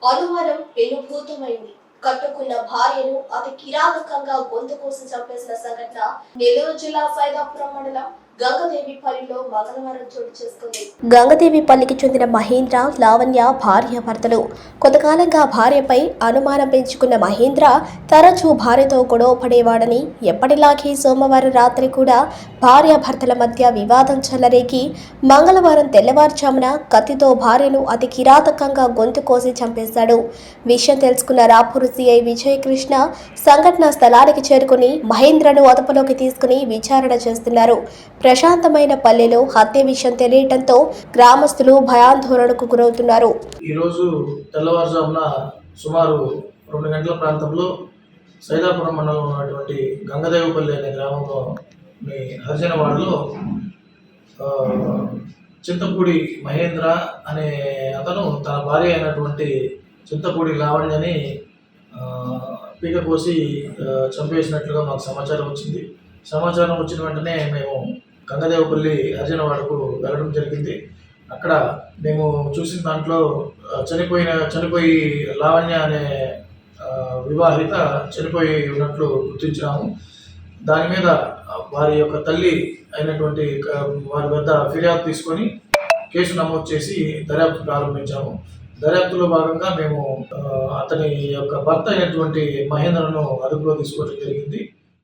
అనుమానం పెనుభూతమైంది. కట్టుకున్న భార్యను అతి కిరాతకంగా గొంతు కోసి చంపేసిన సంఘటన నెల్లూరు జిల్లా సైదాపురం మండలం గంగదేవిపల్లిలో మంగళవారం చోటు చేసుకుంది. గంగదేవిపల్లికి చెందిన మహేంద్ర, లావణ్య భార్యాభర్తలు. కొంతకాలంగా భార్యపై అనుమానం పెంచుకున్న మహేంద్ర తరచూ భార్యతో గొడవ పడేవాడని, ఎప్పటిలాగే సోమవారం రాత్రి కూడా భార్యాభర్తల మధ్య వివాదం చెలరేగి మంగళవారం తెల్లవారుజామున కత్తితో భార్యను అతి కిరాతకంగా గొంతు కోసి చంపేశాడు. విషయం తెలుసుకున్న రాపూరు సిఐ విజయకృష్ణ సంఘటనా స్థలానికి చేరుకుని మహేంద్రను అదుపులోకి తీసుకుని విచారణ చేస్తున్నారు. ప్రశాంతమైన పల్లెలో హత్య విషయం తెలియటంతో గ్రామస్తులు భయాందోళనకు గురవుతున్నారు. ఈరోజు తెల్లవారుజామున సుమారు 2 గంటల ప్రాంతంలో సైదాపురం మండలంలో ఉన్నటువంటి గంగదేవిపల్లి అనే గ్రామంలో హరిజనవాడలో చింతపూడి మహేంద్ర అనే అతను తన భార్య అయినటువంటి చింతపూడి లావణ్యని పీక కోసి చంపేసినట్లుగా మాకు సమాచారం వచ్చింది. సమాచారం వచ్చిన వెంటనే మేము గంగదేవిపల్లి హరిజనవాడకు వెళ్ళడం జరిగింది. అక్కడ మేము చూసిన దాంట్లో చనిపోయి లావణ్య అనే వివాహిత చనిపోయి ఉన్నట్లు గుర్తించినాము. దాని మీద వారి యొక్క తల్లి అయినటువంటి వారి వద్ద ఫిర్యాదు తీసుకొని కేసు నమోదు చేసి దర్యాప్తు ప్రారంభించాము. దర్యాప్తులో భాగంగా మేము అతని యొక్క భర్త అయినటువంటి మహేంద్రను అదుపులో తీసుకోవడం జరిగింది.